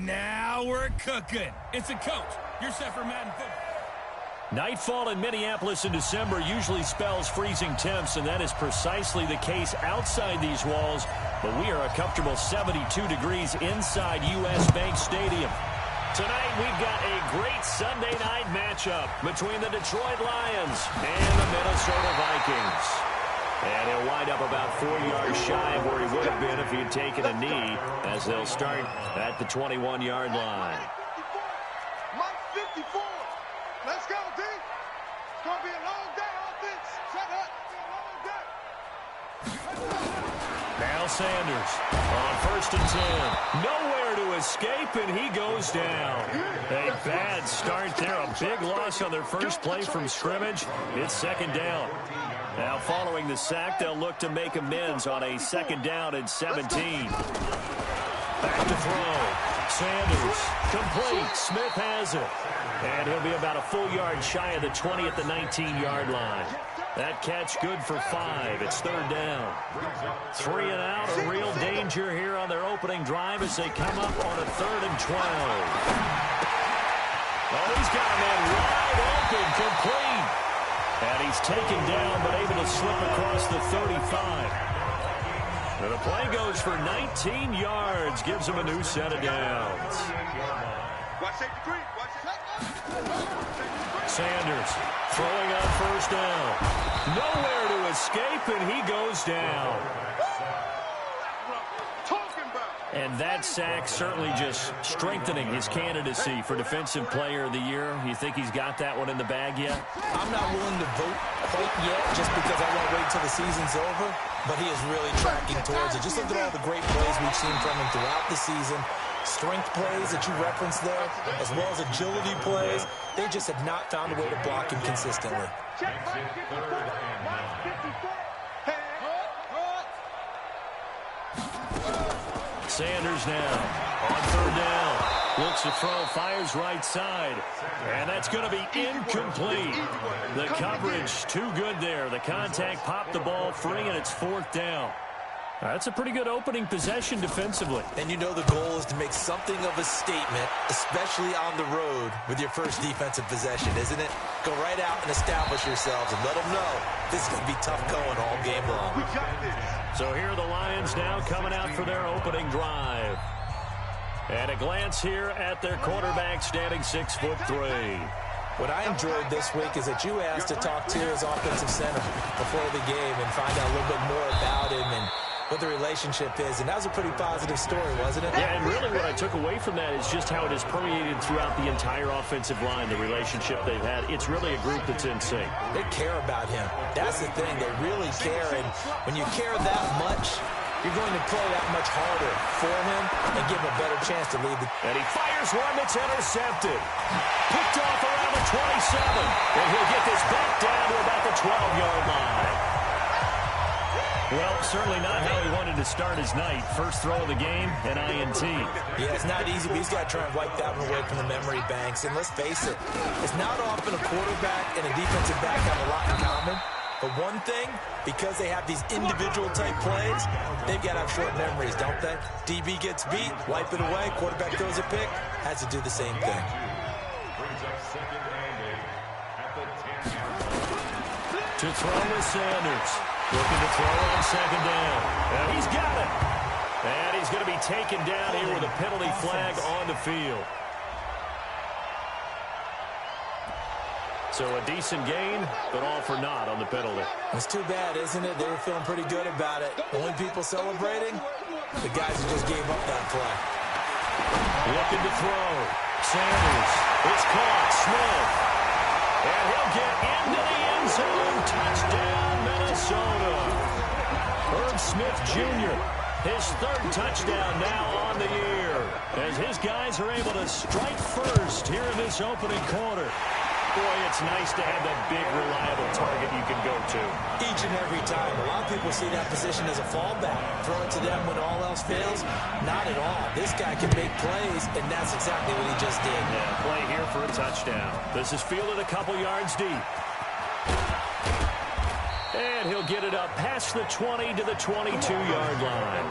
Now we're cooking. It's a coach. You're set for Madden football. Nightfall in Minneapolis in December usually spells freezing temps, and that is precisely the case outside these walls. But we are a comfortable 72 degrees inside U.S. Bank Stadium. Tonight we've got a great Sunday night matchup between the Detroit Lions and the Minnesota Vikings. And he'll wind up about 4 yards shy of where he would have been if he had taken a knee, as they'll start at the 21-yard line. Mike 54. Let's go, D. It's going to be a long day, offense. Shut up. It's going to be a long day. Now Sanders on 1st and 10. Nowhere to escape, and he goes down. A bad start there. A big loss on their first play from scrimmage. It's 2nd down. Now following the sack, they'll look to make amends on a 2nd down and 17. Back to throw. Sanders complete. Smith has it. And he'll be about a full yard shy of the 20 at the 19-yard line. That catch good for 5. It's 3rd down. 3 and out. A real danger here on their opening drive as they come up on a 3rd and 12. Oh, he's got a man wide open, complete. And he's taken down, but able to slip across the 35. And the play goes for 19 yards. Gives him a new set of downs. Watch safety three. Watch it. Sanders throwing on 1st down. Nowhere to escape, and he goes down. And that sack certainly just strengthening his candidacy for Defensive Player of the Year. You think he's got that one in the bag yet? I'm not willing to vote quite yet just because I want to wait till the season's over, but he is really tracking towards it. Just look at all the great plays we've seen from him throughout the season. Strength plays that you referenced there, as well as agility plays. They just have not found a way to block him consistently. Sanders now on 3rd down. Looks to throw, fires right side. And that's going to be incomplete. The coverage too good there. The contact popped the ball free, and it's 4th down. That's a pretty good opening possession defensively. And you know the goal is to make something of a statement, especially on the road with your first defensive possession, isn't it? Go right out and establish yourselves and let them know this is going to be tough going all game long. We got this. So here are the Lions now coming out for their opening drive. And a glance here at their quarterback standing 6'3". What I enjoyed this week is that you asked to talk to his offensive center before the game and find out a little bit more about him and what the relationship is, and that was a pretty positive story, wasn't it? Yeah, and really what I took away from that is just how it has permeated throughout the entire offensive line, the relationship they've had. It's really a group that's in sync. They care about him. That's the thing. They really care, and when you care that much, you're going to play that much harder for him and give him a better chance to lead the... And he fires one that's intercepted. Picked off around the 27. And he'll get this back down to about the 12-yard line. Well, certainly not how he wanted to start his night. First throw of the game, an INT. Yeah, it's not easy, but he's got to try and wipe that one away from the memory banks. And let's face it, it's not often a quarterback and a defensive back have a lot in common. But one thing, because they have these individual-type plays, they've got to have short memories, don't they? DB gets beat, wipe it away, quarterback throws a pick, has to do the same thing. To throw with Sanders. Looking to throw on 2nd down. And he's got it. And he's going to be taken down here with a penalty flag on the field. So a decent gain, but all for naught on the penalty. It's too bad, isn't it? They were feeling pretty good about it. The only people celebrating, the guys who just gave up that play. Looking to throw. Sanders. It's caught. Smith. And he'll get into the end zone. Touchdown, Minnesota. Herb Smith Jr., his 3rd touchdown now on the year, as his guys are able to strike first here in this opening quarter. Boy, it's nice to have that big, reliable target you can go to. Each and every time. A lot of people see that position as a fallback. Throw it to them when all else fails. Not at all. This guy can make plays, and that's exactly what he just did. Yeah, play here for a touchdown. This is fielded a couple yards deep. And he'll get it up past the 20 to the 22-yard line.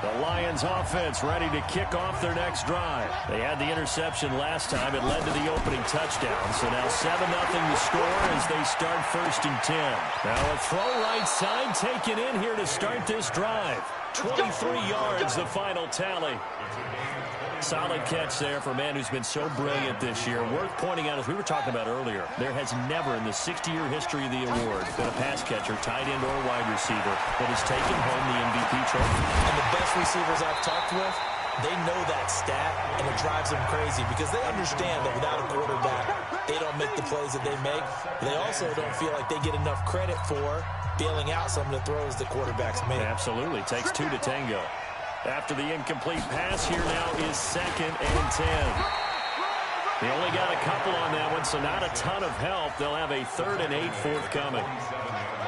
The Lions offense ready to kick off their next drive. They had the interception last time. It led to the opening touchdown. So now 7-0 the score as they start 1st and 10. Now a throw right side taken in here to start this drive. 23 yards the final tally. Solid catch there for a man who's been so brilliant this year. Worth pointing out, as we were talking about earlier, there has never in the 60-year history of the award been a pass catcher, tight end, or wide receiver that has taken home the MVP trophy. And the best receivers I've talked with, they know that stat, and it drives them crazy because they understand that without a quarterback, they don't make the plays that they make. They also don't feel like they get enough credit for bailing out some of the throws the quarterbacks make. Absolutely. Takes two to tango. After the incomplete pass, here now is 2nd and 10. They only got a couple on that one, so not a ton of help. They'll have a 3rd and 8 forthcoming.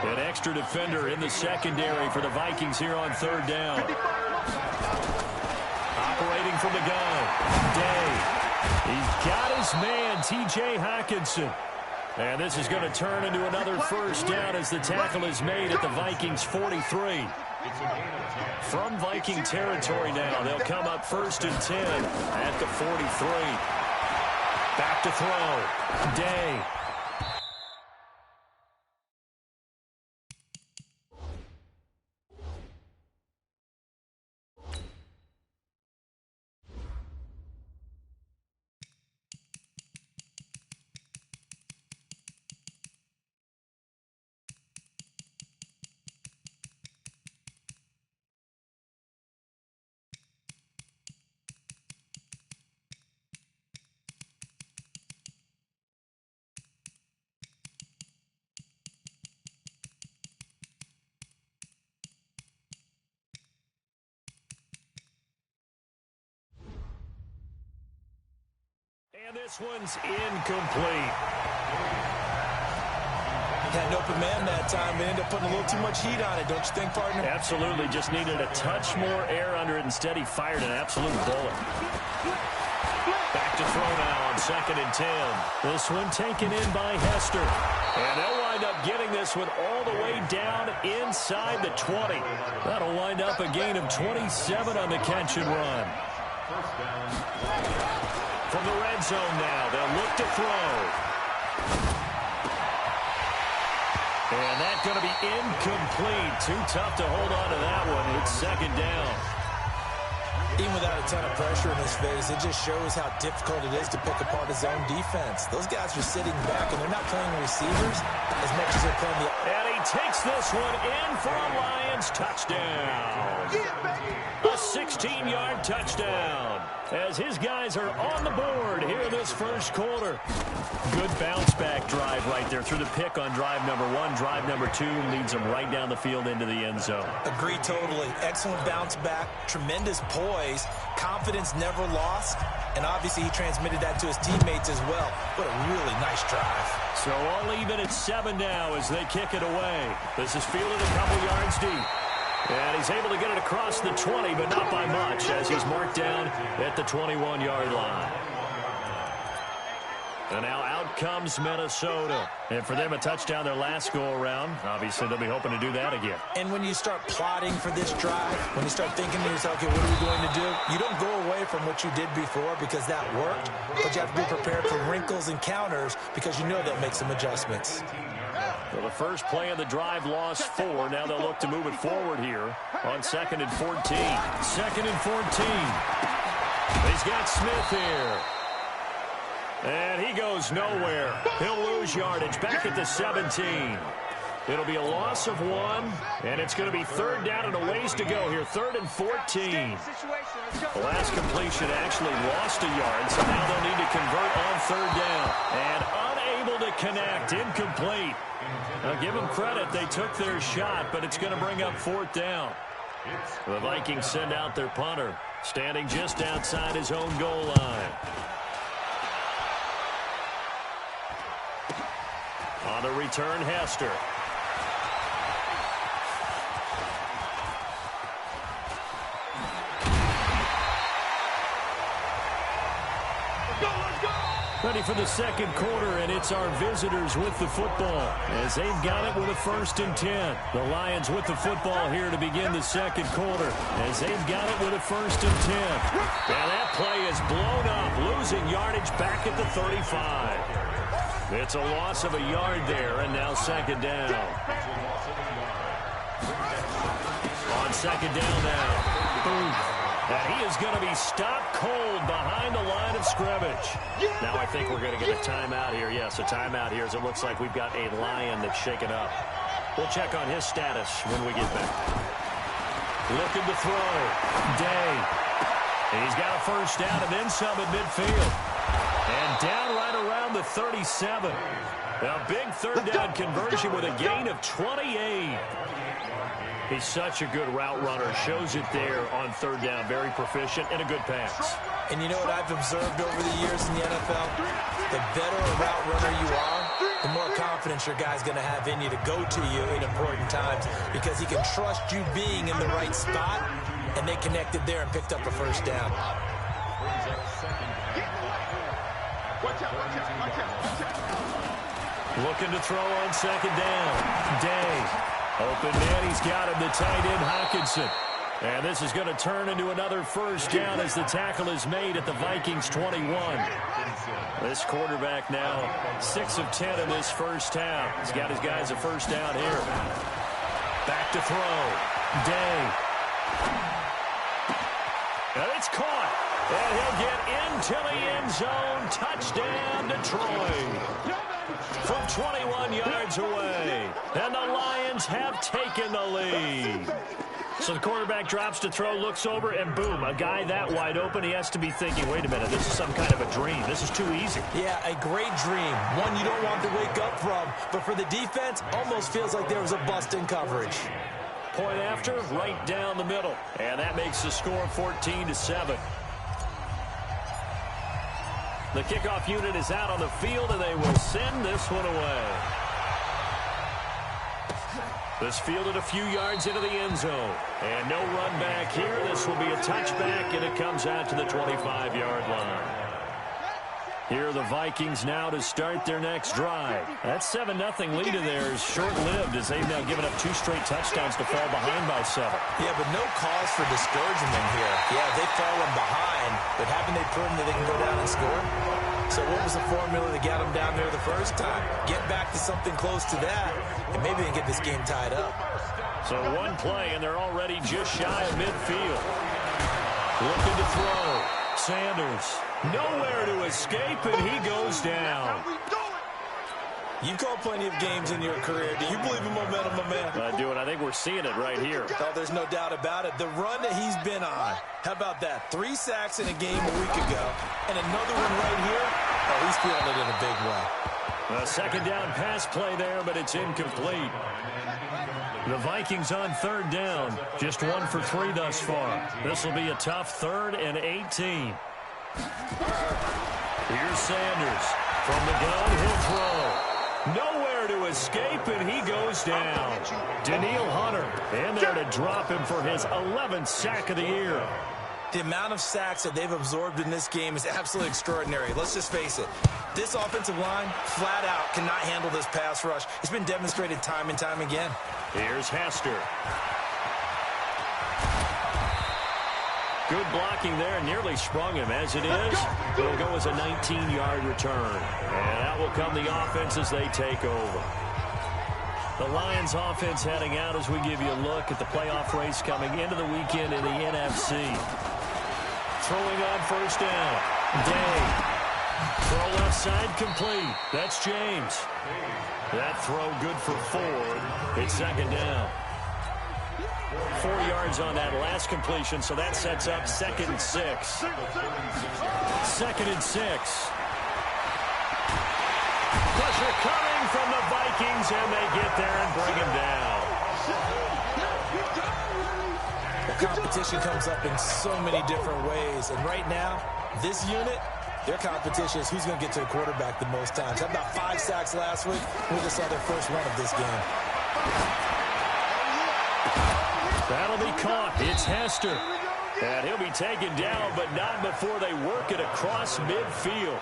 An extra defender in the secondary for the Vikings here on 3rd down. Operating from the gun, Day. He's got his man, T.J. Hockenson. And this is going to turn into another 1st down as the tackle is made at the Vikings 43. From Viking territory now, they'll come up 1st and 10 at the 43. Back to throw. Day. And this one's incomplete. Had an open man that time, but ended up putting a little too much heat on it, don't you think, partner? Absolutely. Just needed a touch more air under it. Instead, he fired an absolute bullet. Back to throw now on 2nd and 10. This one taken in by Hester. And they'll wind up getting this one all the way down inside the 20. That'll wind up a gain of 27 on the catch and run. From the red zone now, they'll look to throw. And that's going to be incomplete. Too tough to hold on to that one. It's 2nd down. Even without a ton of pressure in his face, it just shows how difficult it is to pick apart his own defense. Those guys are sitting back, and they're not playing receivers as much as they're playing the... And he takes this one in for a Lions touchdown. A 16-yard touchdown as his guys are on the board here in this 1st quarter. Good bounce-back drive right there through the pick on drive number 1. Drive number 2 leads them right down the field into the end zone. Agree totally. Excellent bounce-back, tremendous poise, confidence never lost, and obviously he transmitted that to his teammates as well. What a really nice drive. So all even at 7 now as they kick it away. This is fielded a couple yards deep. And he's able to get it across the 20, but not by much, as he's marked down at the 21-yard line. And now out comes Minnesota. And for them, a touchdown their last go-around. Obviously, they'll be hoping to do that again. And when you start plotting for this drive, when you start thinking to yourself, okay, what are we going to do? You don't go away from what you did before because that worked, but you have to be prepared for wrinkles and counters because you know they'll make some adjustments. Well, the first play of the drive lost 4. Now they'll look to move it forward here on 2nd and 14. 2nd and 14. He's got Smith here. And he goes nowhere. He'll lose yardage back at the 17. It'll be a loss of 1, and it's going to be 3rd down and a ways to go here. 3rd and 14. The last completion actually lost a yard, so now they'll need to convert on 3rd down. And unable to connect, incomplete. Now, give them credit. They took their shot, but it's going to bring up 4th down. The Vikings send out their punter, standing just outside his own goal line. On the return, Hester. Ready for the second quarter, and it's our visitors with the football as they've got it with a 1st and 10. The Lions with the football here to begin the second quarter as they've got it with a 1st and 10. And that play is blown up, losing yardage back at the 35. It's a loss of a yard there, and now second down. On second down now. Boom. And he is going to be stopped cold behind the line of scrimmage. Now I think we're going to get a timeout here. Yes, a timeout here as it looks like we've got a Lion that's shaken up. We'll check on his status when we get back. Looking to throw. Day. He's got a first down and then some at midfield. And down right around the 37. A big third down conversion with a gain of 28. He's such a good route runner. Shows it there on third down. Very proficient and a good pass. And you know what I've observed over the years in the NFL? The better a route runner you are, the more confidence your guy's going to have in you to go to you in important times because he can trust you being in the right spot, and they connected there and picked up a first down. Looking to throw on second down. Day. Open man, he's got him, the tight end, Hockenson. And this is going to turn into another first down as the tackle is made at the Vikings 21. This quarterback now 6 of 10 in this first half. He's got his guys a first down here. Back to throw. Day. And it's caught. And he'll get into the end zone. Touchdown, Detroit. From 21 yards away. And the Lions have taken the lead. So the quarterback drops to throw, looks over, and boom, a guy that wide open, he has to be thinking, wait a minute, this is some kind of a dream. This is too easy. Yeah, a great dream. One you don't want to wake up from. But for the defense, almost feels like there was a bust in coverage. Point after, right down the middle. And that makes the score 14-7. The kickoff unit is out on the field, and they will send this one away. This fielded a few yards into the end zone. And no run back here. This will be a touchback, and it comes out to the 25-yard line. Here are the Vikings now to start their next drive. That 7-0 lead of theirs is short-lived as they've now given up 2 straight touchdowns to fall behind by 7. Yeah, but no cause for discouragement here. Yeah, they've fallen behind, but haven't they proven that they can go down and score? So what was the formula that got them down there the first time? Get back to something close to that, and maybe they can get this game tied up. So one play, and they're already just shy of midfield. Looking to throw. Sanders. Nowhere to escape, and he goes down. You've called plenty of games in your career. Do you believe in momentum, my man? I do, and I think we're seeing it right here. Oh, there's no doubt about it. The run that he's been on. How about that? 3 sacks in a game a week ago, and another one right here. Oh, he's feeling it in a big way. A second down pass play there, but it's incomplete. The Vikings on third down. Just 1 for 3 thus far. This will be a tough 3rd and 18. Here's Sanders. From the gun, he'll throw. Nowhere to escape, and he goes down. Daniil Hunter in there to drop him for his 11th sack of the year. The amount of sacks that they've absorbed in this game is absolutely extraordinary. Let's just face it. This offensive line, flat out, cannot handle this pass rush. It's been demonstrated time and time again. Here's Hester. Good blocking there, nearly sprung him. As it is, it'll go as a 19-yard return. And out will come the offense as they take over. The Lions offense heading out as we give you a look at the playoff race coming into the weekend in the NFC. Throwing on first down. Day. Throw left side complete. That's James. That throw good for Ford. It's second down. 4 yards on that last completion, so that sets up 2nd and 6. 2nd and 6. Pressure coming from the Vikings, and they get there and bring him down. The competition comes up in so many different ways, and right now, this unit, their competition is who's going to get to the quarterback the most times. How about 5 sacks last week? We just saw their first run of this game. That'll be caught. It's Hester. And he'll be taken down, but not before they work it across midfield.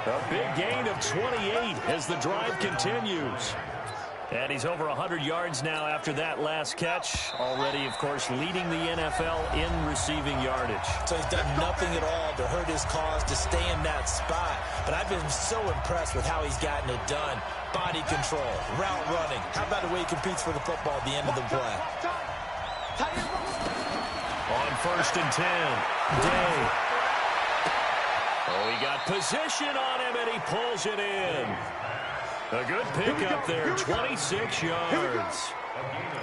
A big gain of 28 as the drive continues. And he's over 100 yards now after that last catch. Already, of course, leading the NFL in receiving yardage. So he's done nothing at all to hurt his cause, to stay in that spot. But I've been so impressed with how he's gotten it done. Body control, route running. How about the way he competes for the football at the end of the play? On 1st and 10, Day. Oh, he got position on him, and he pulls it in. A good pickup there, 26 yards.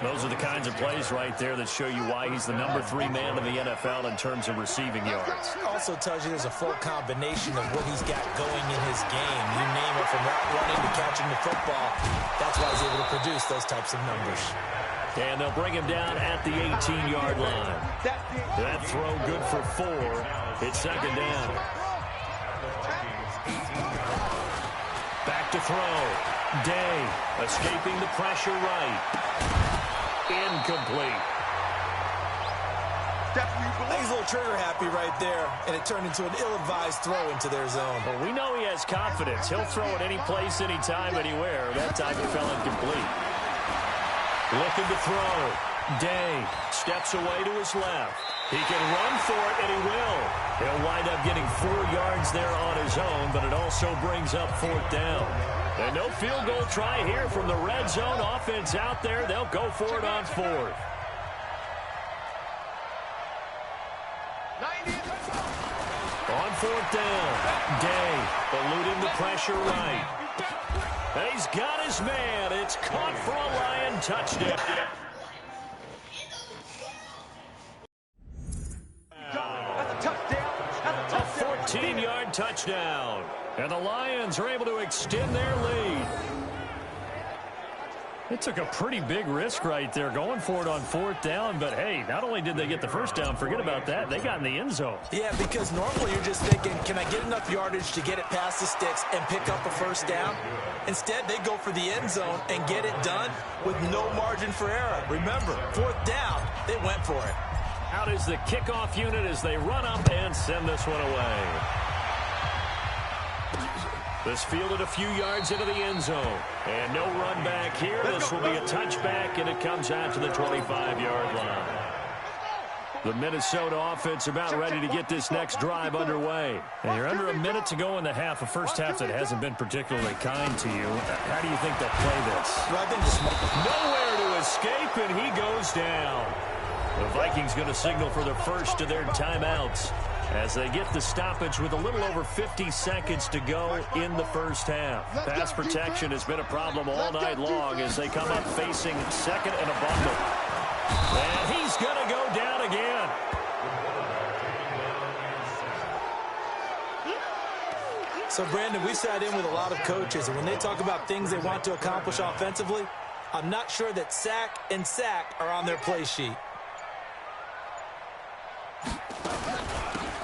Those are the kinds of plays right there that show you why he's the number 3 man in the NFL in terms of receiving yards. Also tells you there's a full combination of what he's got going in his game. You name it, from route running to catching the football. That's why he's able to produce those types of numbers. And they'll bring him down at the 18-yard line. That throw good for 4. It's 2nd down. Back to throw. Day escaping the pressure right. Incomplete. He's a little trigger happy right there, and it turned into an ill-advised throw into their zone. Well, we know he has confidence. He'll throw it any place, anytime, anywhere. That time it fell incomplete. Looking to throw. Day steps away to his left. He can run for it, and he will. He'll wind up getting 4 yards there on his own, but it also brings up 4th down. And no field goal try here from the red zone. Offense out there. They'll go for it on 4th. On 4th down, Day eluding the pressure right. And he's got his man. It's caught for a Lion touchdown. A 14-yard touchdown. And the Lions are able to extend their lead. It took a pretty big risk right there going for it on 4th down. But, hey, not only did they get the first down, forget about that, they got in the end zone. Yeah, because normally you're just thinking, can I get enough yardage to get it past the sticks and pick up a first down? Instead, they go for the end zone and get it done with no margin for error. Remember, 4th down, they went for it. Out is the kickoff unit as they run up and send this one away. This fielded a few yards into the end zone. And no run back here. This will be a touchback, and it comes out to the 25-yard line. The Minnesota offense about ready to get this next drive underway. And you're under a minute to go in the half, a first half that hasn't been particularly kind to you. How do you think they'll play this? Well, I think nowhere to escape, and he goes down. The Vikings going to signal for the first of their timeouts as they get the stoppage with a little over 50 seconds to go in the first half. Pass protection has been a problem all night long as they come up facing 2nd and a bundle. And he's going to go down again. So, Brandon, we sat in with a lot of coaches, and when they talk about things they want to accomplish offensively, I'm not sure that sack and sack are on their play sheet.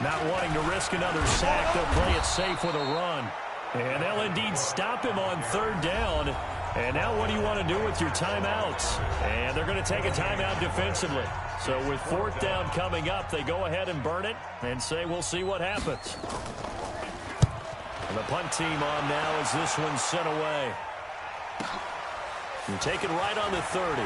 Not wanting to risk another sack, they'll play it safe with a run. And they'll indeed stop him on 3rd down. And now what do you want to do with your timeouts? And they're going to take a timeout defensively. So with 4th down coming up, they go ahead and burn it and say we'll see what happens. And the punt team on now as this one's sent away. And take it right on the 30.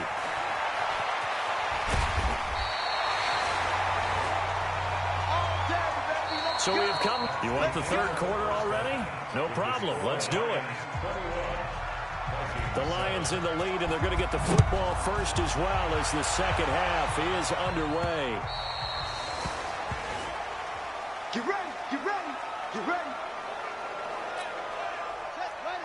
So we have come. You want the 3rd quarter already? No problem. Let's do it. The Lions in the lead, and they're going to get the football first as well as the second half is underway. Get ready, get ready, get ready.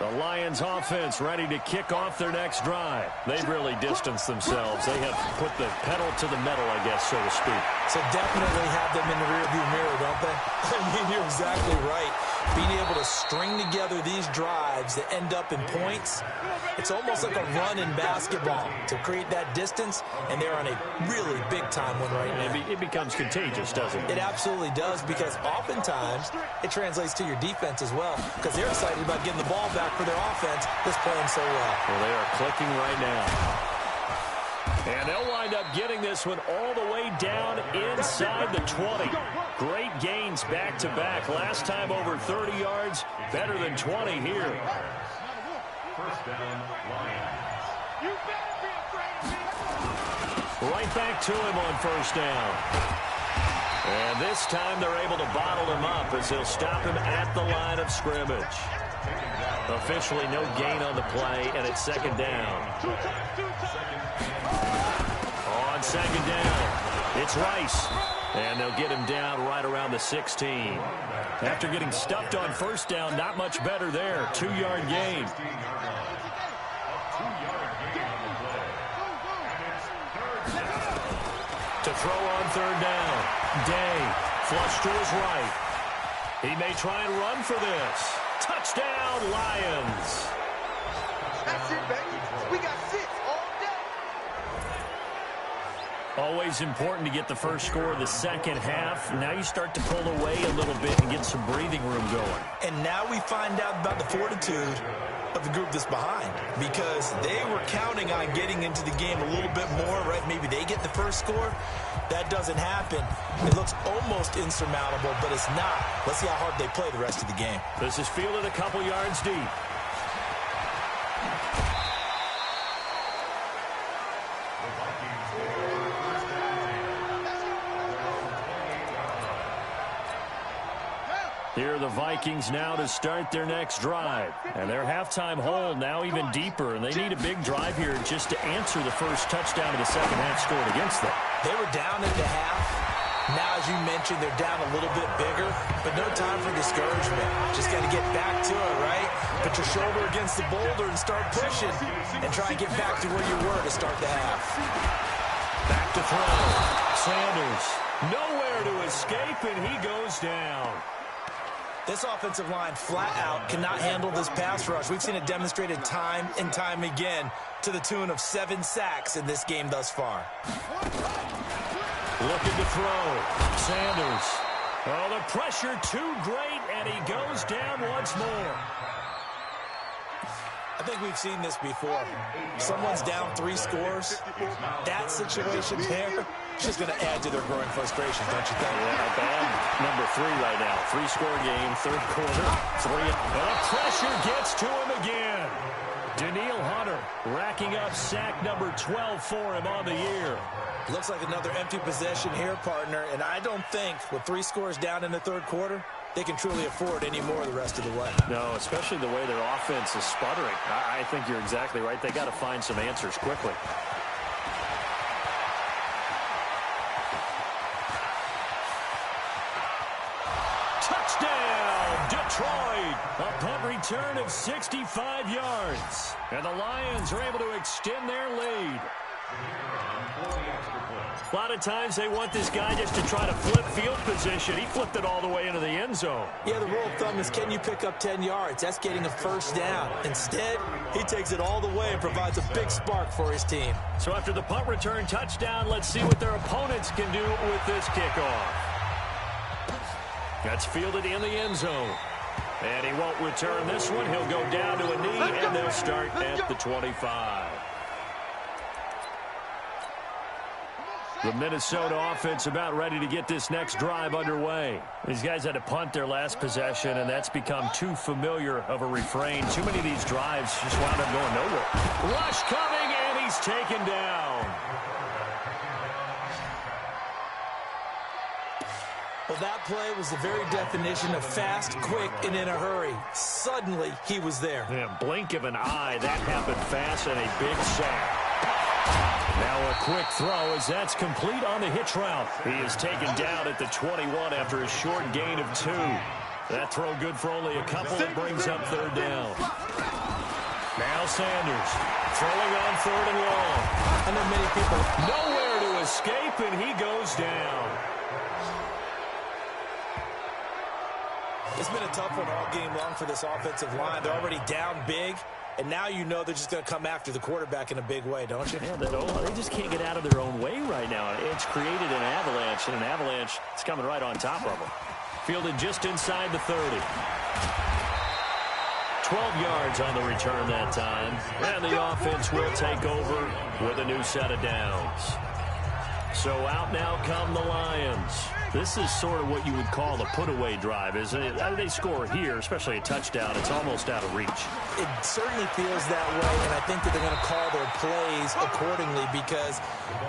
The Lions offense ready to kick off their next drive. They've really distanced themselves. They have put the pedal to the metal, I guess, so to speak. So definitely have them in the rearview mirror, don't they? I mean, you're exactly right. Being able to string together these drives that end up in points, it's almost like a run in basketball to create that distance, and they're on a really big-time one right now. It becomes contagious, doesn't it? It absolutely does, because oftentimes it translates to your defense as well, because they're excited about getting the ball back for their offense that's playing so well. Well, they are clicking right now. And they'll wind up getting this one all the way down inside the 20. Great gains back-to-back. Last time over 30 yards, better than 20 here. First down, Lions. You better be afraid of me. Right back to him on first down. And this time they're able to bottle him up as they'll stop him at the line of scrimmage. Officially no gain on the play, and it's second down. On second down, it's Rice. And they'll get him down right around the 16. After getting stuffed on first down, not much better there. 2-yard gain. To throw on third down. Day, flush to his right. He may try and run for this. Touchdown, Lions. That's it, baby. We got 6 all day. Always important to get the first score of the second half. Now you start to pull away a little bit and get some breathing room going. And now we find out about the fortitude of the group that's behind, because they were counting on getting into the game a little bit more, right? Maybe they get the first score. That doesn't happen. It looks almost insurmountable, but it's not. Let's see how hard they play the rest of the game. This is fielded a couple yards deep. Here are the Vikings now to start their next drive. And their halftime hole now even deeper, and they need a big drive here just to answer the first touchdown of the second half scored against them. They were down at the half. Now, as you mentioned, they're down a little bit bigger, but no time for discouragement. Just got to get back to it, right? Put your shoulder against the boulder and start pushing, and try and get back to where you were to start the half. Back to throw. Sanders nowhere to escape, and he goes down. This offensive line flat out cannot handle this pass rush. We've seen it demonstrated time and time again to the tune of 7 sacks in this game thus far. Looking to throw. Sanders. Oh, the pressure too great, and he goes down once more. I think we've seen this before. Someone's down 3 scores. That situation there is just going to add to their growing frustration, don't you think? Yeah, bad number 3 right now. 3-score game, third quarter. 3. The pressure gets to him again. Daniil Hunter racking up sack number 12 for him on the year. Looks like another empty possession here, partner. And I don't think with 3 scores down in the third quarter, they can truly afford any more the rest of the way. No, especially the way their offense is sputtering. I think you're exactly right. They got to find some answers quickly. Touchdown, Detroit! A punt return of 65 yards. And the Lions are able to extend their lead. A lot of times they want this guy just to try to flip field position. He flipped it all the way into the end zone. Yeah, the rule of thumb is, can you pick up 10 yards? That's getting a first down. Instead, he takes it all the way and provides a big spark for his team. So after the punt return touchdown, let's see what their opponents can do with this kickoff. That's fielded in the end zone. And he won't return this one. He'll go down to a knee, and they'll start at the 25. The Minnesota offense about ready to get this next drive underway. These guys had to punt their last possession, and that's become too familiar of a refrain. Too many of these drives just wound up going nowhere. Rush coming, and he's taken down. Well, that play was the very definition of fast, quick, and in a hurry. Suddenly, he was there. Yeah, blink of an eye, that happened fast, and a big sack. Now a quick throw as that's complete on the hitch route. He is taken down at the 21 after a short gain of 2. That throw good for only a couple. That brings up third down. Now Sanders throwing on 3rd and long. I know many people. Nowhere to escape, and he goes down. It's been a tough one all game long for this offensive line. They're already down big. And now you know they're just going to come after the quarterback in a big way, don't you? Yeah, they just can't get out of their own way right now. It's created an avalanche, and an avalanche is coming right on top of them. Fielded just inside the 30. 12 yards on the return that time. And the offense will take over with a new set of downs. So out now come the Lions. This is sort of what you would call the put-away drive, isn't it? They score here, especially a touchdown. It's almost out of reach. It certainly feels that way, and I think that they're going to call their plays accordingly, because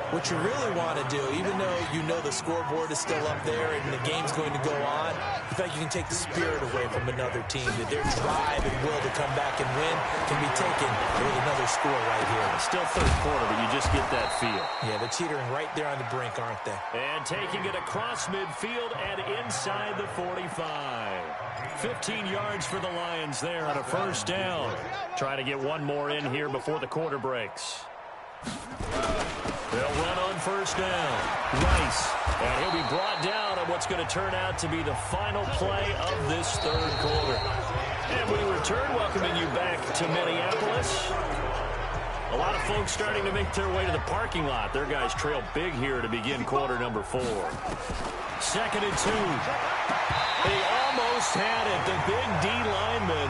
what you really want to do, even though you know the scoreboard is still up there and the game's going to go on, in fact, you can take the spirit away from another team, that their drive and will to come back and win can be taken with another score right here. Still third quarter, but you just get that feel. Yeah, they're teetering right there on the brink, aren't they? And taking it across midfield and inside the 45. 15 yards for the Lions there on a first down. Trying to get one more in here before the quarter breaks. They'll run on first down. Rice. And he'll be brought down on what's going to turn out to be the final play of this third quarter. And we return, welcoming you back to Minneapolis. A lot of folks starting to make their way to the parking lot. Their guys trail big here to begin quarter number 4. 2nd and 2. They almost had it. The big D lineman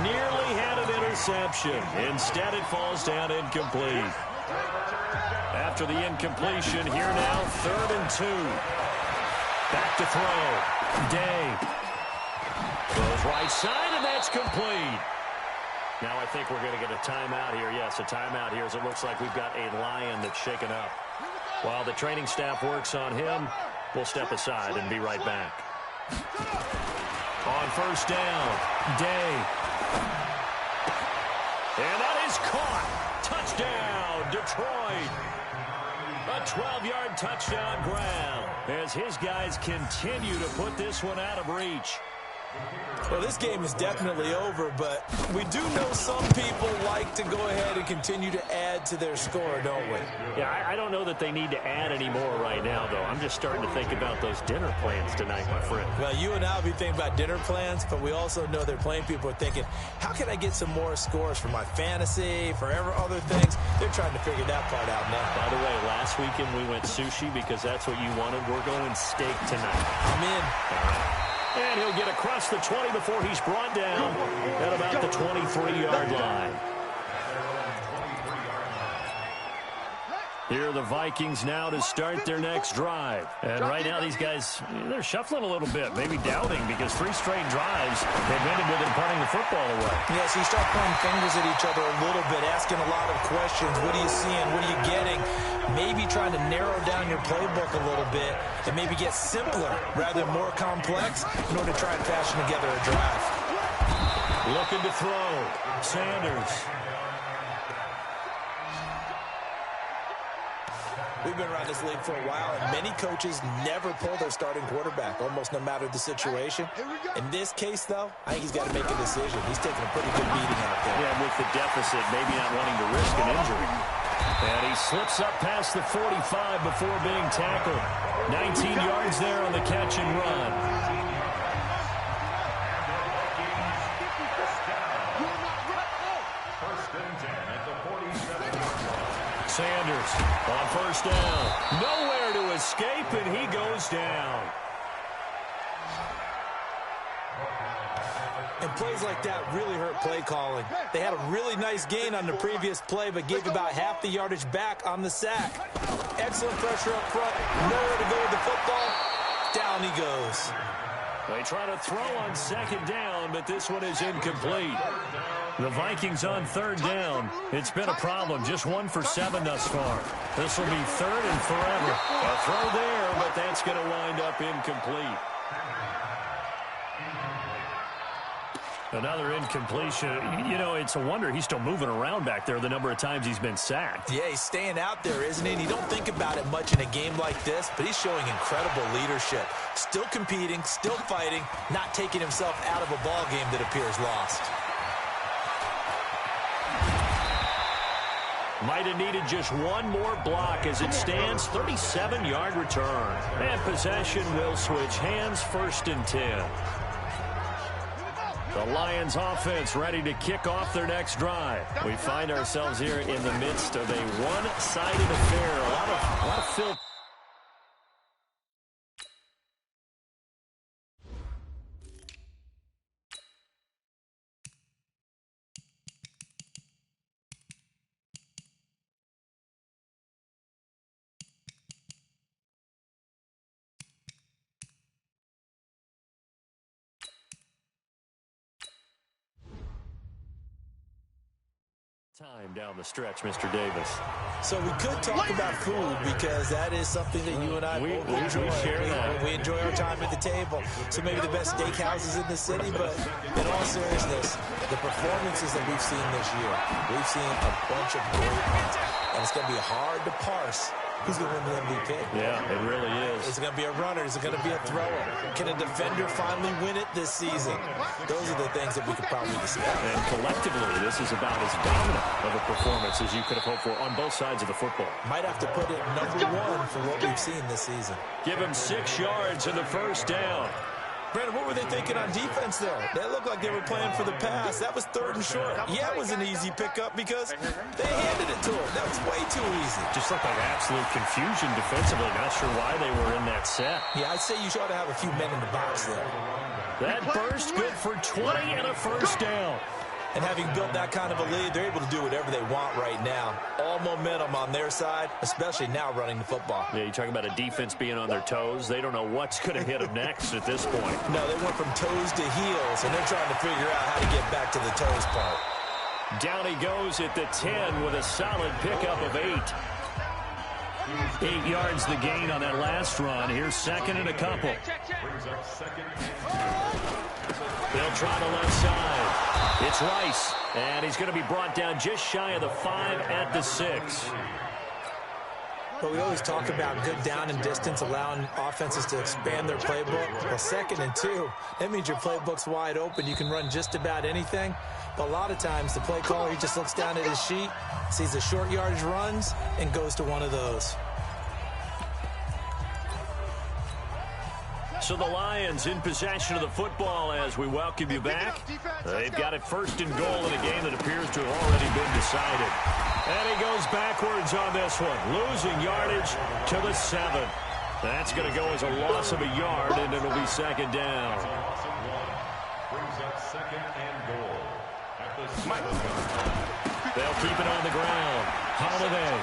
nearly had an interception. Instead, it falls down incomplete. After the incompletion, here now, 3rd and 2. Back to throw. Day. Throws right side, and that's complete. Now I think we're going to get a timeout here. Yes, a timeout here, as it looks like we've got a Lion that's shaken up. While the training staff works on him, we'll step aside and be right back. On first down, Day. And that is caught. Touchdown, Detroit. A 12-yard touchdown grab as his guys continue to put this one out of reach. Well, this game is definitely over, but we do know some people like to go ahead and continue to add to their score, don't we? Yeah, I don't know that they need to add any more right now, though. I'm just starting to think about those dinner plans tonight, my friend. Well, you and I will be thinking about dinner plans, but we also know they're playing people are thinking, how can I get some more scores for my fantasy, for other things? They're trying to figure that part out now. By the way, last weekend we went sushi because that's what you wanted. We're going steak tonight. I'm in. All right. And he'll get across the 20 before he's brought down at about the 23-yard line. Here are the Vikings now to start their next drive. And right now these guys, they're shuffling a little bit, maybe doubting, because 3 straight drives have ended with them punting the football away. Yeah, so you start pointing fingers at each other a little bit, asking a lot of questions. What are you seeing? What are you getting? Maybe trying to narrow down your playbook a little bit and maybe get simpler rather than more complex in order to try and fashion together a drive. Looking to throw. Sanders. We've been around this league for a while, and many coaches never pull their starting quarterback, almost no matter the situation. In this case, though, I think he's got to make a decision. He's taking a pretty good beating out there. Yeah, with the deficit, maybe not wanting to risk an injury. And he slips up past the 45 before being tackled. 19 yards there on the catch and run. Sanders on first down. Nowhere to escape, and he goes down. And plays like that really hurt play calling. They had a really nice gain on the previous play, but gave about half the yardage back on the sack. Excellent pressure up front. Nowhere to go with the football. Down he goes. They try to throw on second down, but this one is incomplete. The Vikings on third down. It's been a problem. Just 1 for 7 thus far. This will be 3rd and forever. A throw there, but that's going to wind up incomplete. Another incompletion. You know, it's a wonder he's still moving around back there the number of times he's been sacked. Yeah, he's staying out there, isn't he? And you don't think about it much in a game like this, but he's showing incredible leadership. Still competing, still fighting, not taking himself out of a ball game that appears lost. Might have needed just one more block as it stands. 37-yard return. And possession will switch hands, 1st and 10. The Lions offense ready to kick off their next drive. We find ourselves here in the midst of a one-sided affair. A lot of fill. time down the stretch, Mr. Davis. So we could talk about food because that is something that you and I both enjoy. We enjoy our time at the table. So maybe the best steakhouses in the city, but in all seriousness, the performances that we've seen this year, we've seen a bunch of great ones, and it's going to be hard to parse who's going to win the MVP. Yeah, it really is. Is it going to be a runner? Is it going to be a thrower? Can a defender finally win it this season? Those are the things that we could probably discuss. And collectively, this is about as dominant of a performance as you could have hoped for on both sides of the football. Might have to put it number one for what we've seen this season. Give him 6 yards in the first down. Brandon, what were they thinking on defense there? They looked like they were playing for the pass. That was 3rd and short. Yeah, it was an easy pickup because they handed it to him. That was way too easy. Just looked like absolute confusion defensively. Not sure why they were in that set. Yeah, I'd say you ought to have a few men in the box there. That burst good for 20 and a first down. And having built that kind of a lead, they're able to do whatever they want right now. All momentum on their side, especially now running the football. Yeah, you talk about a defense being on their toes. They don't know what's going to hit them next at this point. No, they went from toes to heels, and they're trying to figure out how to get back to the toes part. Down he goes at the 10 with a solid pickup of 8. 8 yards the gain on that last run. Here's 2nd and a couple. They'll try the left side. It's Rice, and he's going to be brought down just shy of the 5 at the 6. But we always talk about good down and distance, allowing offenses to expand their playbook. Well, 2nd and 2, that means your playbook's wide open. You can run just about anything. But a lot of times, the play caller, he just looks down at his sheet, sees the short yardage runs, and goes to one of those. So the Lions in possession of the football as we welcome you back. They've got it 1st and goal in a game that appears to have already been decided. And he goes backwards on this one, losing yardage to the 7. That's going to go as a loss of a yard, and it'll be 2nd down. They'll keep it on the ground. Holiday.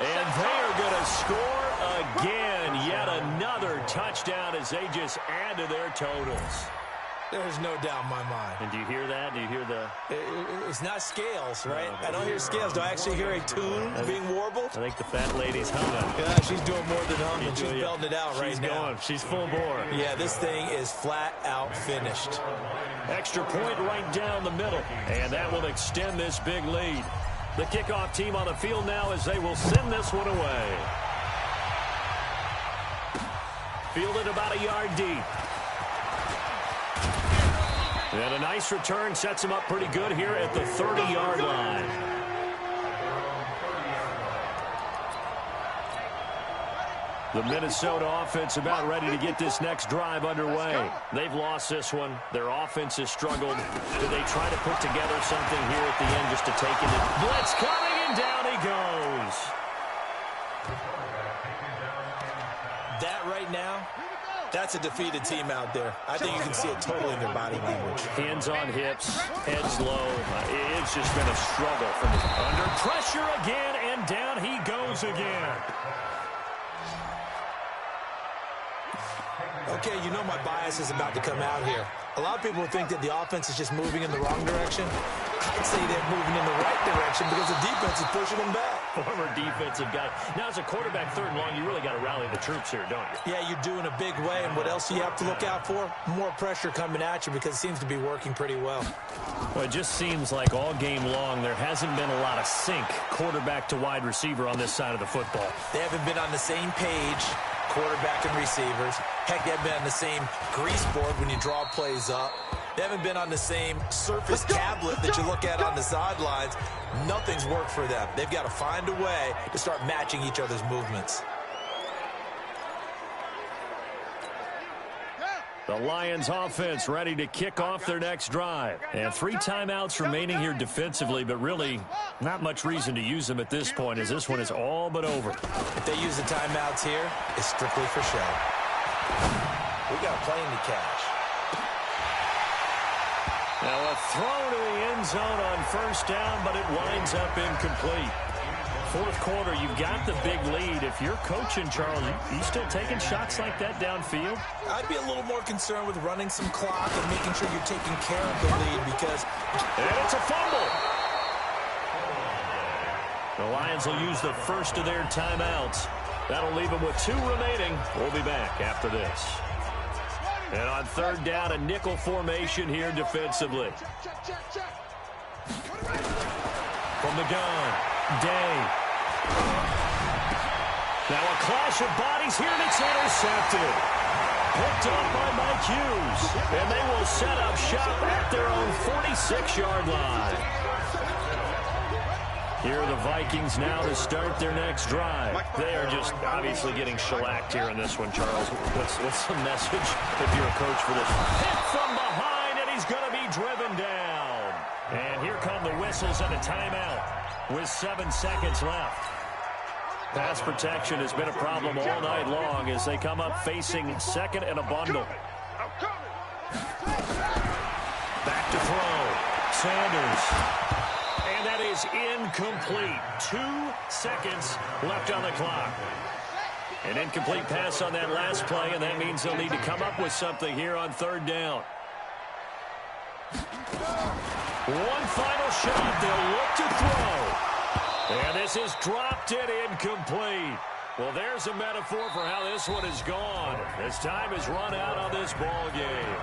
And they are going to score again. Yet another touchdown as they just add to their totals. There's no doubt in my mind. And do you hear that? Do you hear the... It's not scales, right? I don't hear scales. Do I actually hear a tune being warbled? I think the fat lady's humming. Yeah, she's doing more than humming. She's belting it out right now. She's going. She's full bore. Yeah, this thing is flat out finished. Extra point right down the middle. And that will extend this big lead. The kickoff team on the field now as they will send this one away. Fielded about a yard deep. And a nice return sets him up pretty good here at the 30-yard line. The Minnesota offense about ready to get this next drive underway. They've lost this one. Their offense has struggled. Do they try to put together something here at the end just to take it? Blitz coming, and down he goes. That right now, that's a defeated team out there. I think you can see it totally in their body language. Hands on hips, heads low. It's just been a struggle from under pressure again, and down he goes again. Okay, you know my bias is about to come out here. A lot of people think that the offense is just moving in the wrong direction. I'd say they're moving in the right direction because the defense is pushing them back. Former defensive guy. Now, as a quarterback, 3rd and long, you really got to rally the troops here, don't you? Yeah, you do in a big way. And what else do you have to look out for? More pressure coming at you because it seems to be working pretty well. Well, it just seems like all game long there hasn't been a lot of sync quarterback to wide receiver on this side of the football. They haven't been on the same page, quarterback and receivers. Heck, they haven't been on the same grease board when you draw plays up. They haven't been on the same surface tablet that you look at on the sidelines. Nothing's worked for them. They've got to find a way to start matching each other's movements. The Lions offense ready to kick off their next drive. And 3 timeouts remaining here defensively, but really not much reason to use them at this point as this one is all but over. If they use the timeouts here, it's strictly for show. We got a plane to catch. Now a throw to the end zone on 1st down, but it winds up incomplete. 4th quarter, you've got the big lead. If you're coaching, Charles, you still taking shots like that downfield? I'd be a little more concerned with running some clock and making sure you're taking care of the lead because... And it's a fumble. The Lions will use the first of their timeouts. That'll leave them with 2 remaining. We'll be back after this. And on third down, a nickel formation here defensively. From the gun, Day. Now a clash of bodies here, and it's intercepted. Picked up by Mike Hughes. And they will set up shop at their own 46-yard line. Here are the Vikings now to start their next drive. They are just obviously getting shellacked here in this one, Charles. What's the message if you're a coach for this? Hit from behind, and he's going to be driven down. And here come the whistles and a timeout with 7 seconds left. Pass protection has been a problem all night long as they come up facing second and a bundle. Back to throw. Sanders. And that is incomplete. 2 seconds left on the clock. An incomplete pass on that last play, and that means they'll need to come up with something here on third down. One final shot. They'll look to throw. And this is dropped in incomplete. Well, there's a metaphor for how this one is gone as time has run out on this ball game.